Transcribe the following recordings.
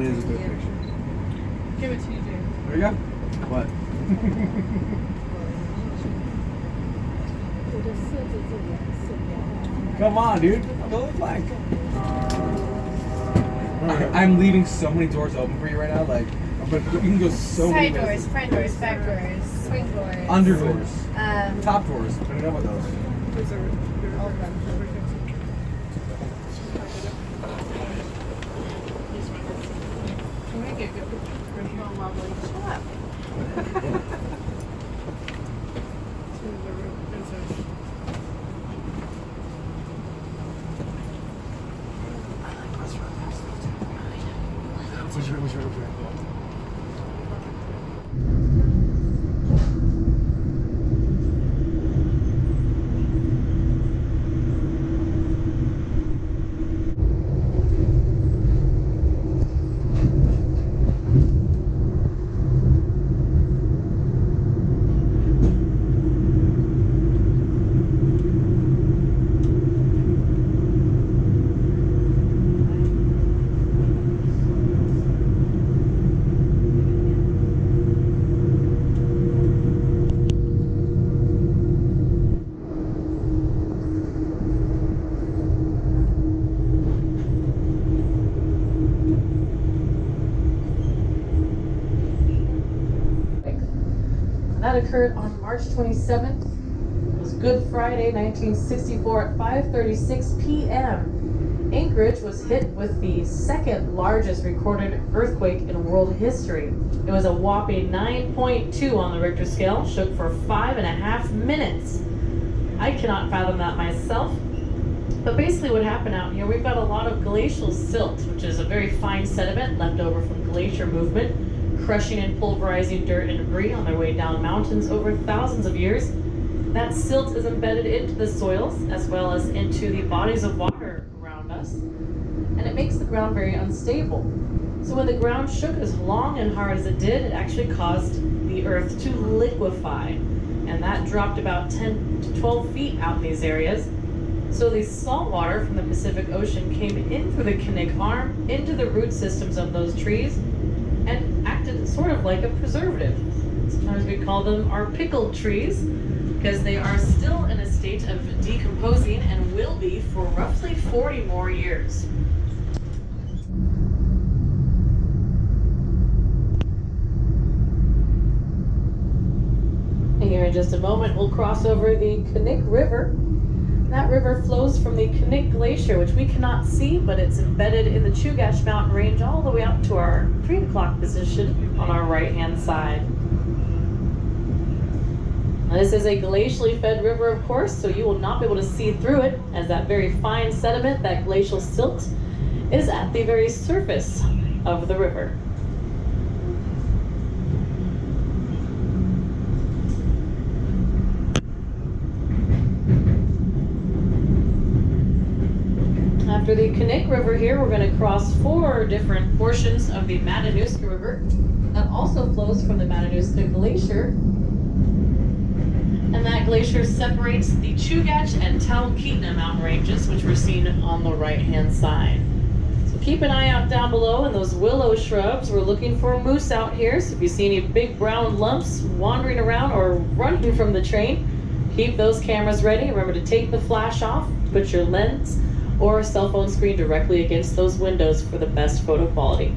That is a good picture. Give it to you, James. There you go. What? Come on, dude. Go the flag. I'm leaving so many doors open for you right now. Like, but you can go so many Side doors, places. front doors, back doors, swing doors. Under doors. Top Top doors. I don't know about those. all of them. Can we get a good picture of lovely? Shut up. Which way? That occurred on March 27th. It was Good Friday, 1964 at 5:36 p.m. Anchorage was hit with the second largest recorded earthquake in world history. It was a whopping 9.2 on the Richter scale, shook for 5.5 minutes. I cannot fathom that myself. But basically what happened out here, we've got a lot of glacial silt, which is a very fine sediment left over from glacier movement, crushing and pulverizing dirt and debris on their way down mountains over thousands of years. That silt is embedded into the soils as well as into the bodies of water around us, and it makes the ground very unstable. So when the ground shook as long and hard as it did, it actually caused the earth to liquefy, and that dropped about 10 to 12 feet out in these areas. So the salt water from the Pacific Ocean came in through the Kinnick Arm into the root systems of those trees and acted sort of like a preservative. Sometimes we call them our pickled trees because they are still in a state of decomposing and will be for roughly 40 more years. And here in just a moment, we'll cross over the Kinnick River. That river flows from the Kinnick Glacier, which we cannot see, but it's embedded in the Chugach Mountain Range all the way up to our 3 o'clock position on our right-hand side. Now, this is a glacially fed river, of course, so you will not be able to see through it, as that very fine sediment, that glacial silt, is at the very surface of the river. After the Kinnick River here, we're going to cross 4 different portions of the Matanuska River that also flows from the Matanuska Glacier. And that glacier separates the Chugach and Talkeetna mountain ranges, which we're seeing on the right-hand side. So keep an eye out down below in those willow shrubs. We're looking for moose out here, so if you see any big brown lumps wandering around or running from the train, keep those cameras ready. Remember to take the flash off, put your lens or cell phone screen directly against those windows for the best photo quality.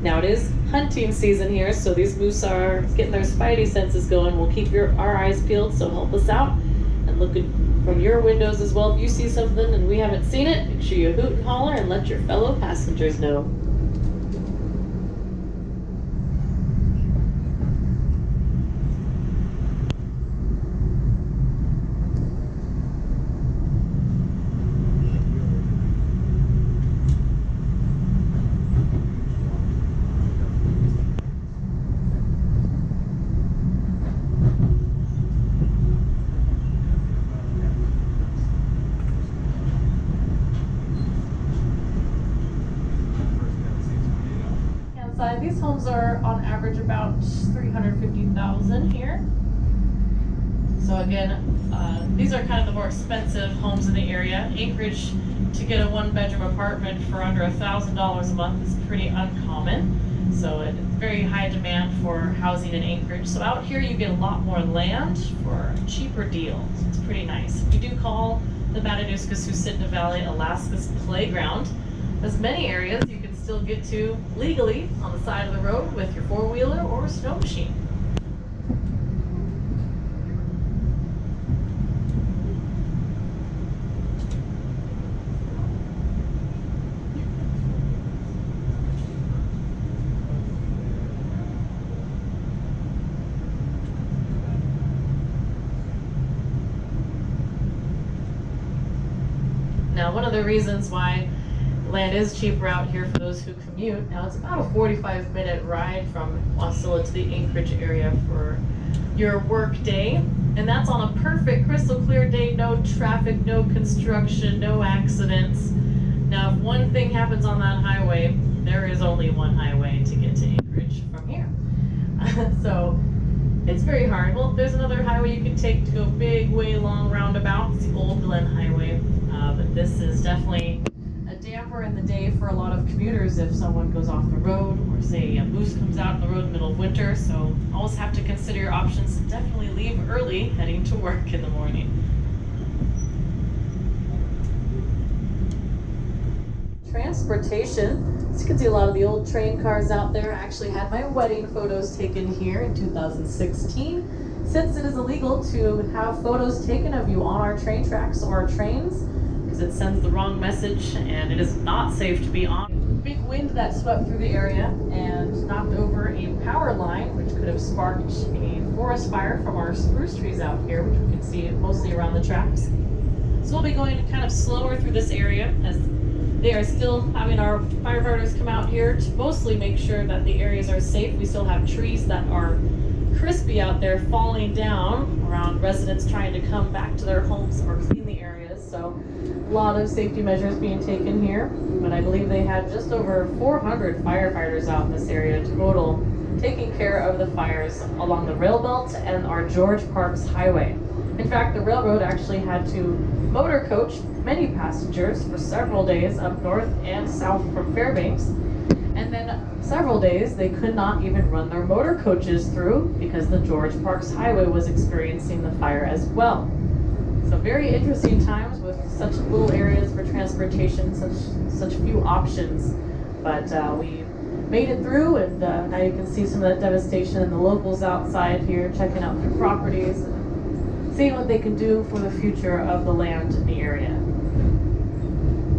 Now it is hunting season here, so these moose are getting their spidey senses going. We'll keep our eyes peeled, so help us out. And look from your windows as well. If you see something and we haven't seen it, make sure you hoot and holler and let your fellow passengers know. These homes are on average about 350,000 here. So again, these are kind of the more expensive homes in the area. Anchorage to get a one-bedroom apartment for under $1,000 a month is pretty uncommon. So it's very high demand for housing in Anchorage. So out here you get a lot more land for a cheaper deal. So it's pretty nice. We do call the Matanuska-Susitna Valley Alaska's playground. There's many areas you can still get to legally on the side of the road with your four-wheeler or snow machine. Now, one of the reasons why land is cheaper out here for those who commute, now it's about a 45-minute ride from Wasilla to the Anchorage area for your work day. And that's on a perfect crystal clear day, no traffic, no construction, no accidents. Now, if one thing happens on that highway, there is only one highway to get to Anchorage from here. So it's very hard. Well, there's another highway you can take to go big, way long roundabout. It's the Old Glen Highway. But this is definitely a damper in the day for a lot of commuters if someone goes off the road or say a moose comes out in the road in the middle of winter. So always have to consider your options and definitely leave early heading to work in the morning. Transportation. As you can see, a lot of the old train cars out there. I actually had my wedding photos taken here in 2016. Since it is illegal to have photos taken of you on our train tracks or our trains, because it sends the wrong message and it is not safe to be on. Big wind that swept through the area and knocked over a power line, which could have sparked a forest fire from our spruce trees out here, which we can see mostly around the tracks. So we'll be going kind of slower through this area as they are still having our firefighters come out here to mostly make sure that the areas are safe. We still have trees that are crispy out there falling down around residents trying to come back to their homes or clean the areas. So a lot of safety measures being taken here, but I believe they had just over 400 firefighters out in this area total taking care of the fires along the rail belt and our George Parks Highway. In fact, the railroad actually had to motor coach many passengers for several days up north and south from Fairbanks. And then several days they could not even run their motor coaches through because the George Parks Highway was experiencing the fire as well. So very interesting times with such little areas for transportation, such few options. But we made it through, and now you can see some of that devastation and the locals outside here checking out their properties and seeing what they can do for the future of the land in the area.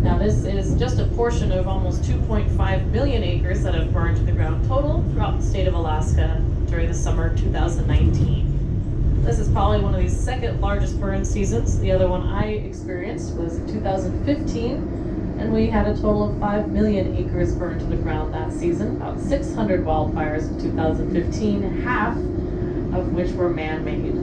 Now this is just a portion of almost 2.5 million acres that have burned to the ground total throughout the state of Alaska during the summer 2019. This is probably one of the second largest burn seasons. The other one I experienced was in 2015, and we had a total of 5 million acres burned to the ground that season, about 600 wildfires in 2015, half of which were man-made.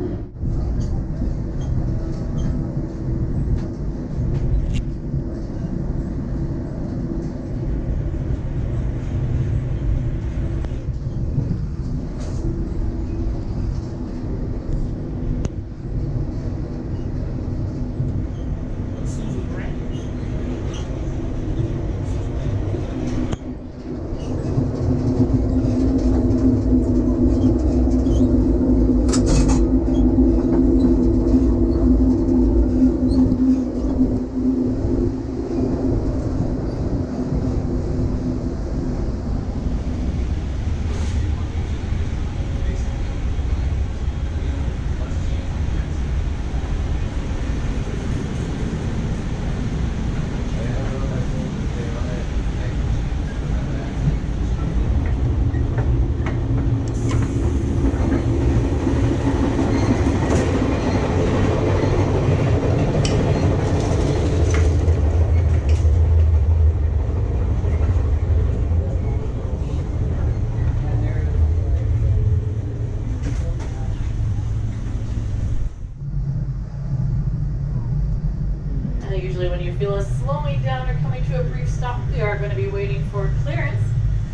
Usually when you feel us slowing down or coming to a brief stop, we are going to be waiting for clearance,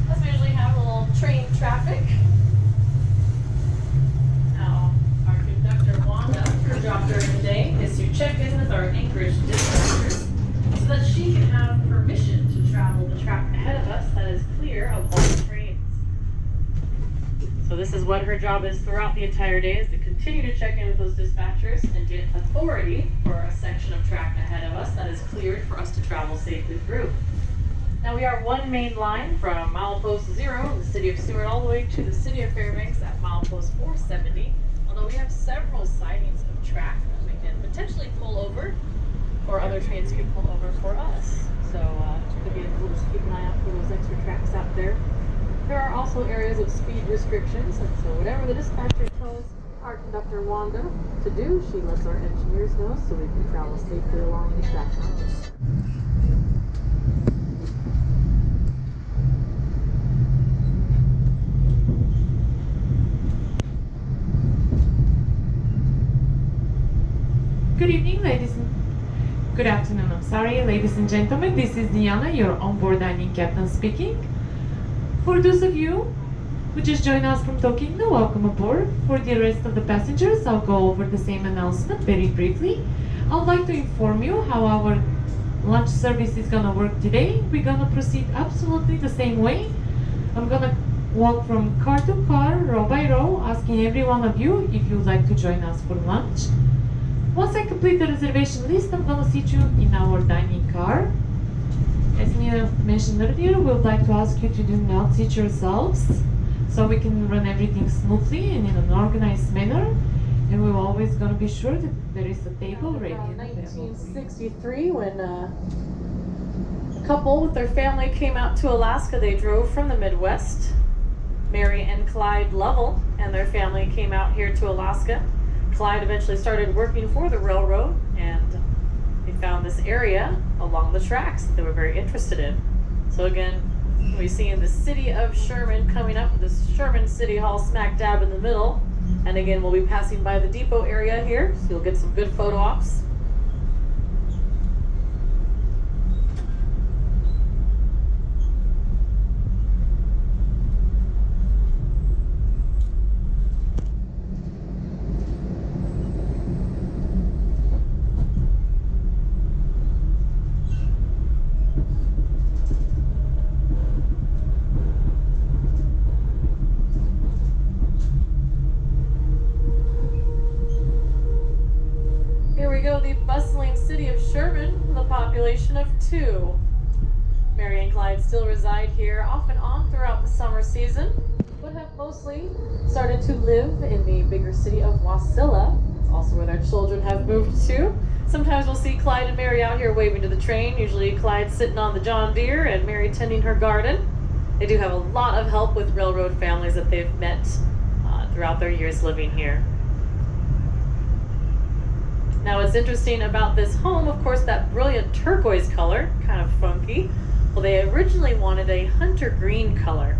as we usually have a little train traffic. Now, our conductor Wanda, her job during the day is to check in with our Anchorage dispatchers so that she the track ahead of us that is clear of all trains. So this is what her job is throughout the entire day, is to continue to check in with those dispatchers and get authority for a section of track ahead of us that is cleared for us to travel safely through. Now we are one main line from milepost 0 in the city of Seward all the way to the city of Fairbanks at milepost 470, although we have several sidings of track that we can potentially pull over, or other trains can pull over for us. So again, we'll just keep an eye out for those extra tracks out there. There are also areas of speed restrictions, and so whatever the dispatcher tells our conductor Wanda to do, she lets our engineers know so we can travel safely along the track roads. Good evening, good afternoon, I'm sorry, ladies and gentlemen. This is Diana, your onboard dining captain speaking. For those of you who just joined us from Tokyo, welcome aboard. For the rest of the passengers, I'll go over the same announcement very briefly. I would like to inform you how our lunch service is gonna work today. We're gonna proceed absolutely the same way. I'm gonna walk from car to car, row by row, asking every one of you if you'd like to join us for lunch. Once I complete the reservation list, I'm gonna seat you in our dining car. As Mia mentioned earlier, we would like to ask you to do not seat yourselves so we can run everything smoothly and in an organized manner. And we're always gonna be sure that there is a table ready. In 1963, when a couple with their family came out to Alaska, they drove from the Midwest. Mary and Clyde Lovell and their family came out here to Alaska. Clyde eventually started working for the railroad, and they found this area along the tracks that they were very interested in. So again, we see in the city of Sherman coming up, this Sherman City Hall smack dab in the middle. And again, we'll be passing by the depot area here, so you'll get some good photo ops. The bustling city of Sherman with a population of 2. Mary and Clyde still reside here off and on throughout the summer season, but have mostly started to live in the bigger city of Wasilla. It's also where their children have moved to. Sometimes we'll see Clyde and Mary out here waving to the train, usually Clyde sitting on the John Deere and Mary tending her garden. They do have a lot of help with railroad families that they've met throughout their years living here. Now what's interesting about this home, of course, that brilliant turquoise color, kind of funky. Well, they originally wanted a hunter green color.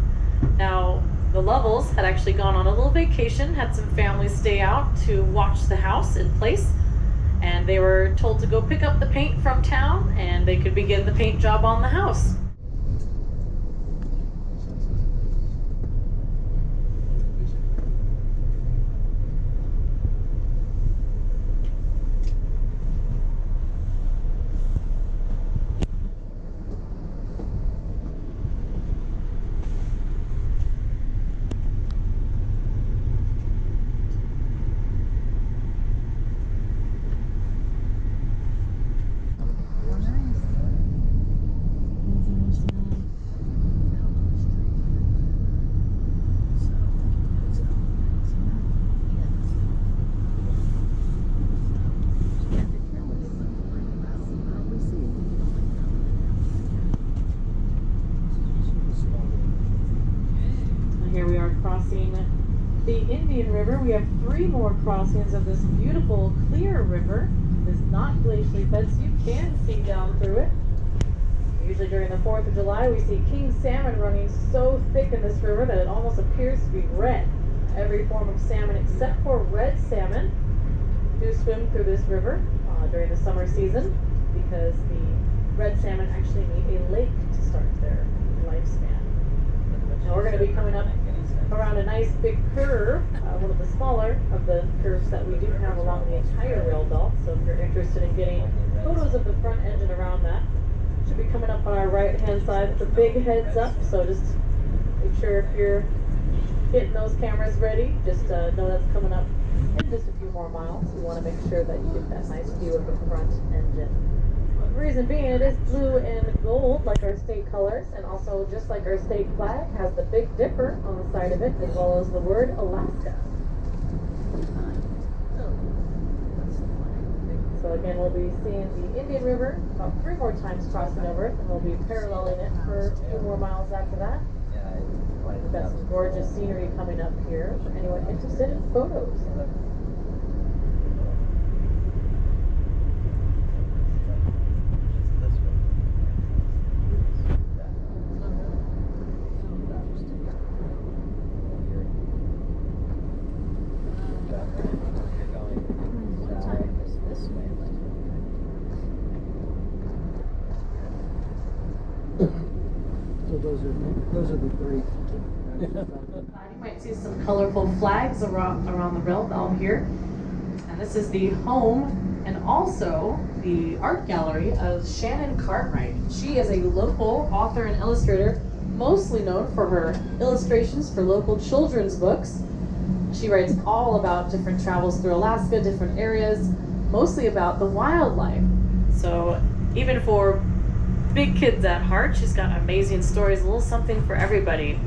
Now, the Lovells had actually gone on a little vacation, had some families stay out to watch the house in place, and they were told to go pick up the paint from town and they could begin the paint job on the house. The Indian River. We have 3 more crossings of this beautiful clear river. It is not glacially fed, so you can see down through it. Usually during the 4th of July, we see king salmon running so thick in this river that it almost appears to be red. Every form of salmon except for red salmon do swim through this river during the summer season, because the red salmon actually need a lake to start their lifespan. Now we're going to be coming up around a nice big curve, one of the smaller of the curves that we do have along the entire rail belt. So if you're interested in getting photos of the front engine around that, should be coming up on our right-hand side. It's a big heads up, so just make sure if you're getting those cameras ready, just know that's coming up in just a few more miles. We want to make sure that you get that nice view of the front engine. The reason being, it is blue and gold like our state colors, and also just like our state flag has the Big Dipper on the side of it, as well as the word Alaska. So again, we'll be seeing the Indian River about 3 more times crossing over it, and we'll be paralleling it for a few more miles after that. We've got some gorgeous scenery coming up here for anyone interested in photos. Those are the three. You might see some colorful flags around the rail here. And this is the home and also the art gallery of Shannon Cartwright. She is a local author and illustrator, mostly known for her illustrations for local children's books. She writes all about different travels through Alaska, different areas, mostly about the wildlife. So even for big kids at heart, she's got amazing stories, a little something for everybody.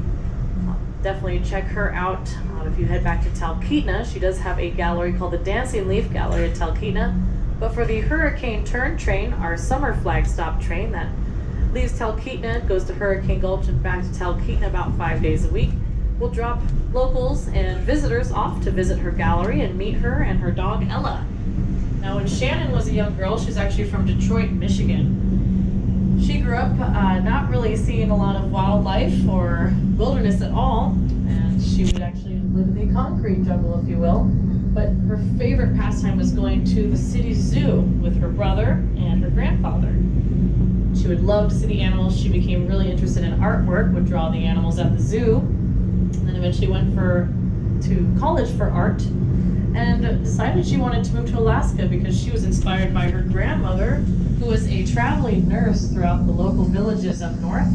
Definitely check her out. If you head back to Talkeetna, she does have a gallery called the Dancing Leaf Gallery at Talkeetna. But for the Hurricane Turn train, our summer flag stop train that leaves Talkeetna, goes to Hurricane Gulch and back to Talkeetna about 5 days a week, we'll drop locals and visitors off to visit her gallery and meet her and her dog Ella. Now when Shannon was a young girl, she's actually from Detroit, Michigan. She grew up not really seeing a lot of wildlife or wilderness at all, and she would actually live in the concrete jungle, if you will. But her favorite pastime was going to the city zoo with her brother and her grandfather. She would love to see the animals. She became really interested in artwork, would draw the animals at the zoo, and then eventually went to college for art, and decided she wanted to move to Alaska because she was inspired by her grandmother, who was a traveling nurse throughout the local villages up north.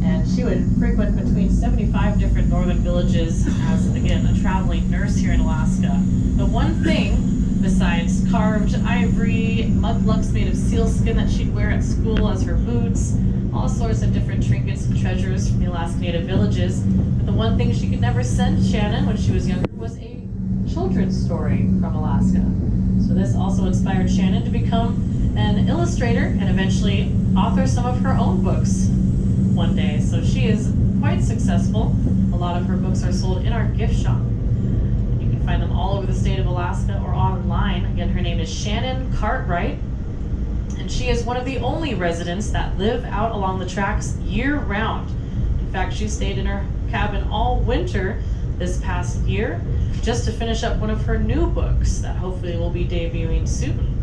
And she would frequent between 75 different northern villages as, again, a traveling nurse here in Alaska. The one thing, besides carved ivory, muglucks made of sealskin that she'd wear at school as her boots, all sorts of different trinkets and treasures from the Alaska Native villages, but the one thing she could never send Shannon when she was younger was a children's story from Alaska. So this also inspired Shannon to become an illustrator and eventually author some of her own books one day. So she is quite successful. A lot of her books are sold in our gift shop. You can find them all over the state of Alaska or online. Again, her name is Shannon Cartwright, and she is one of the only residents that live out along the tracks year-round. In fact, she stayed in her cabin all winter this past year just to finish up one of her new books that hopefully will be debuting soon.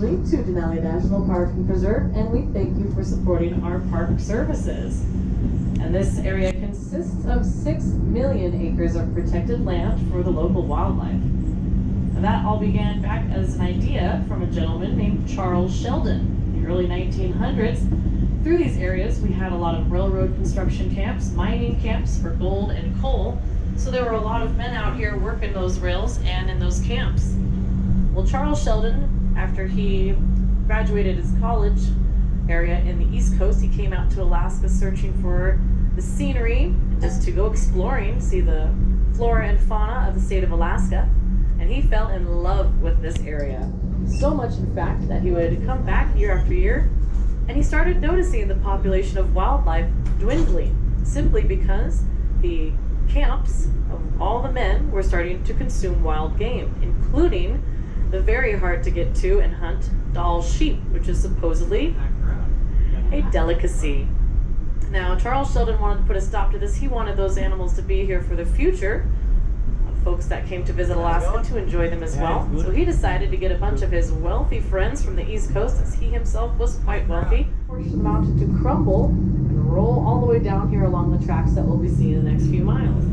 To Denali National Park and Preserve, and we thank you for supporting our park services. And this area consists of 6 million acres of protected land for the local wildlife. And that all began back as an idea from a gentleman named Charles Sheldon in the early 1900s. Through these areas, we had a lot of railroad construction camps, mining camps for gold and coal, so there were a lot of men out here working those rails and in those camps. Well, Charles Sheldon, after he graduated his college area in the East Coast, he came out to Alaska searching for the scenery, just to go exploring, see the flora and fauna of the state of Alaska, and he fell in love with this area. So much, in fact, that he would come back year after year, and he started noticing the population of wildlife dwindling, simply because the camps of all the men were starting to consume wild game, including the very hard to get to and hunt Dall sheep, which is supposedly a delicacy. Now, Charles Sheldon wanted to put a stop to this. He wanted those animals to be here for the future of folks that came to visit Alaska to enjoy them as well. So he decided to get a bunch of his wealthy friends from the East Coast, as he himself was quite wealthy, forced the mountain to crumble and roll all the way down here along the tracks that we'll be seeing in the next few miles.